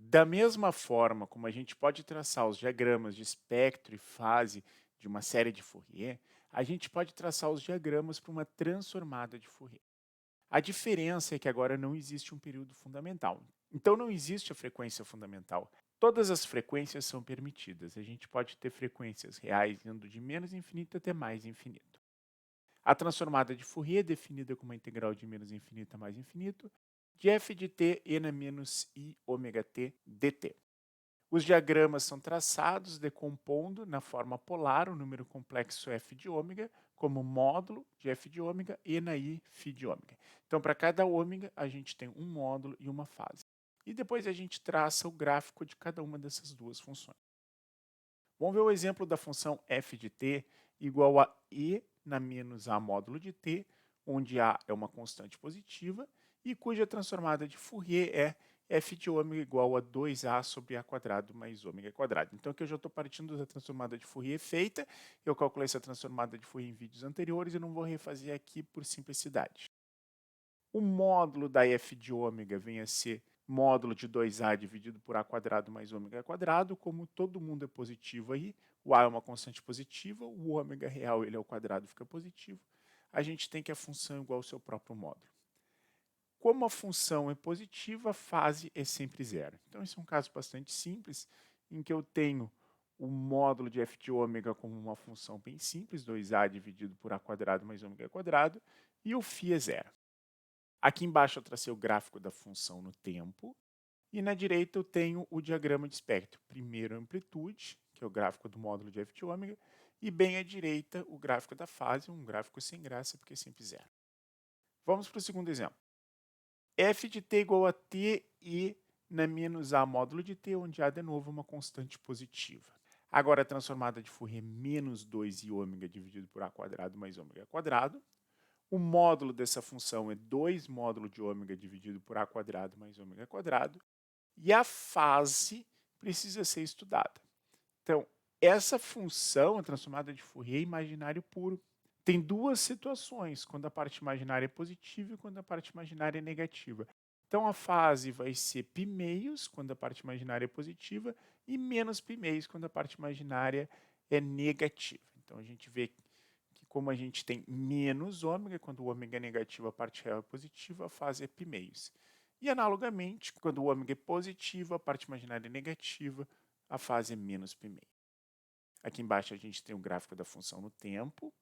Da mesma forma como a gente pode traçar os diagramas de espectro e fase de uma série de Fourier, a gente pode traçar os diagramas para uma transformada de Fourier. A diferença é que agora não existe um período fundamental. Então não existe a frequência fundamental. Todas as frequências são permitidas. A gente pode ter frequências reais indo de menos infinito até mais infinito. A transformada de Fourier é definida como a integral de menos infinito a mais infinito de f de t n menos i ômega t dt. Os diagramas são traçados decompondo na forma polar o número complexo f de ômega como módulo de f de ômega e na i φ de ômega. Então, para cada ômega, a gente tem um módulo e uma fase. E depois a gente traça o gráfico de cada uma dessas duas funções. Vamos ver o exemplo da função f de t igual a e na menos a módulo de t, onde a é uma constante positiva e cuja transformada de Fourier é f de ômega igual a 2a sobre a quadrado mais ômega quadrado. Então aqui eu já estou partindo da transformada de Fourier feita, eu calculei essa transformada de Fourier em vídeos anteriores e não vou refazer aqui por simplicidade. O módulo da f de ômega vem a ser módulo de 2a dividido por a quadrado mais ômega quadrado. Como todo mundo é positivo aí, o a é uma constante positiva, o ômega real ele é o quadrado, fica positivo. A gente tem que a função é igual ao seu próprio módulo. Como a função é positiva, a fase é sempre zero. Então esse é um caso bastante simples, em que eu tenho o módulo de f de ômega como uma função bem simples, 2a dividido por a quadrado mais ômega quadrado, e o φ é zero. Aqui embaixo eu tracei o gráfico da função no tempo, e na direita eu tenho o diagrama de espectro. Primeiro a amplitude, que é o gráfico do módulo de f de ômega, e bem à direita o gráfico da fase, um gráfico sem graça porque é sempre zero. Vamos para o segundo exemplo. F de t igual a t e na menos a módulo de t, onde a de novo é uma constante positiva. Agora a transformada de Fourier menos 2 i ômega dividido por a quadrado mais ômega quadrado. O módulo dessa função é 2 módulo de ômega dividido por a quadrado mais ômega quadrado. E a fase precisa ser estudada. Então, essa função, a transformada de Fourier, é imaginário puro. Tem duas situações, quando a parte imaginária é positiva e quando a parte imaginária é negativa. Então, a fase vai ser π meios, quando a parte imaginária é positiva, e menos π meios, quando a parte imaginária é negativa. Então, a gente vê que como a gente tem menos ômega, quando o ômega é negativo, a parte real é positiva, a fase é π meios. E, analogamente, quando o ômega é positivo, a parte imaginária é negativa, a fase é menos π meio. Aqui embaixo a gente tem o gráfico da função no tempo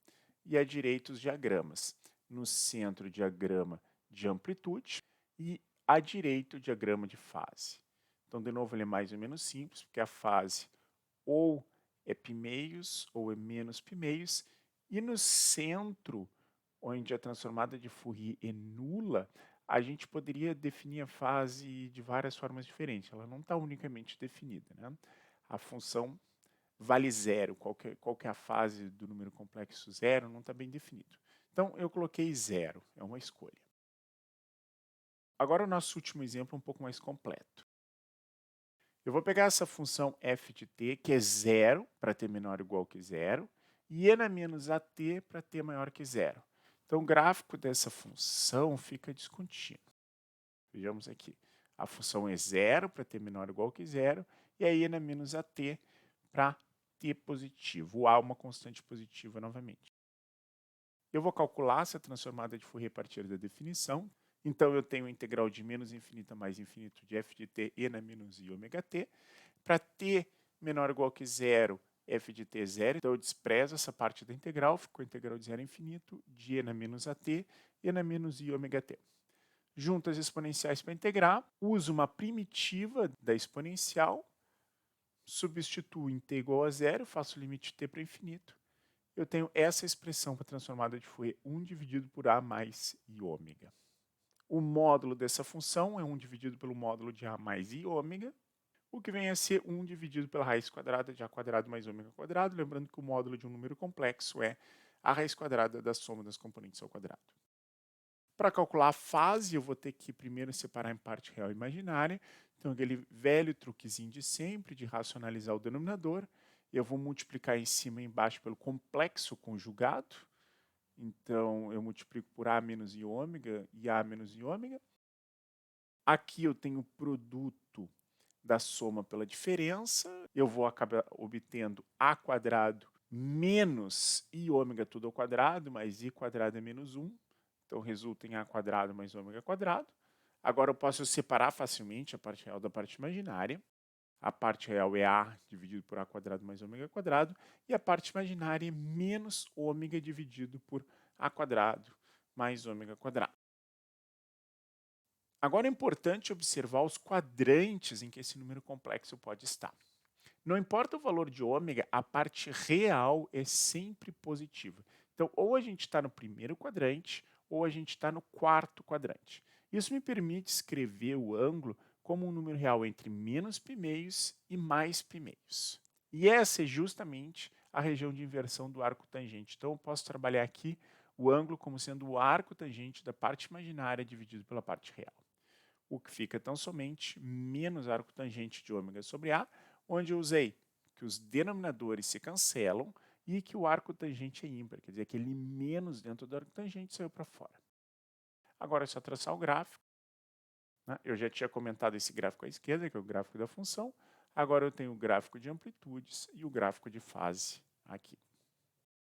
e à direita os diagramas. No centro, o diagrama de amplitude e à direita o diagrama de fase. Então, de novo, ele é mais ou menos simples, porque a fase ou é π meios ou é menos π meios. E no centro, onde a transformada de Fourier é nula, a gente poderia definir a fase de várias formas diferentes. Ela não está unicamente definida, né? A função vale zero, qual que é a fase do número complexo zero, não está bem definido. Então, eu coloquei zero, é uma escolha. Agora, o nosso último exemplo é um pouco mais completo. Eu vou pegar essa função f de t, que é zero, para t menor ou igual que zero, e n menos at para t maior que zero. Então, o gráfico dessa função fica descontínuo. Vejamos aqui. A função é zero para t menor ou igual que zero, e aí n menos at para t positivo. O a é uma constante positiva novamente. Eu vou calcular essa transformada de Fourier a partir da definição. Então, eu tenho a integral de menos infinito a mais infinito de f de t n menos i ômega t. Para t menor ou igual que zero, f de t é zero. Então, eu desprezo essa parte da integral. Ficou a integral de zero a infinito de n menos at, n menos i ômega t. Junto as exponenciais para integrar, uso uma primitiva da exponencial, substituo em t igual a zero, faço o limite de t para infinito. Eu tenho essa expressão para transformada de Fourier, 1 dividido por a mais i ômega. O módulo dessa função é 1 dividido pelo módulo de a mais i ômega, o que vem a ser 1 dividido pela raiz quadrada de a quadrado mais ômega quadrado, lembrando que o módulo de um número complexo é a raiz quadrada da soma das componentes ao quadrado. Para calcular a fase, eu vou ter que primeiro separar em parte real e imaginária. Então, aquele velho truquezinho de sempre, de racionalizar o denominador. Eu vou multiplicar em cima e embaixo pelo complexo conjugado. Então, eu multiplico por a menos i ômega e a menos i ômega. Aqui eu tenho o produto da soma pela diferença, eu vou acabar obtendo a quadrado menos i ômega tudo ao quadrado, mais i quadrado é menos 1. Então resulta em a quadrado mais ômega quadrado. Agora eu posso separar facilmente a parte real da parte imaginária. A parte real é a dividido por a quadrado mais ômega quadrado. E a parte imaginária é menos ômega dividido por a quadrado mais ômega quadrado. Agora é importante observar os quadrantes em que esse número complexo pode estar. Não importa o valor de ômega, a parte real é sempre positiva. Então, ou a gente está no primeiro quadrante, ou a gente está no quarto quadrante. Isso me permite escrever o ângulo como um número real entre menos π-meios e mais π-meios. E essa é justamente a região de inversão do arco tangente. Então, eu posso trabalhar aqui o ângulo como sendo o arco tangente da parte imaginária dividido pela parte real. O que fica tão somente menos arco tangente de ômega sobre A, onde eu usei que os denominadores se cancelam e que o arco tangente é ímpar, quer dizer, aquele menos dentro do arco tangente saiu para fora. Agora é só traçar o gráfico. Né? Eu já tinha comentado esse gráfico à esquerda, que é o gráfico da função. Agora eu tenho o gráfico de amplitudes e o gráfico de fase aqui.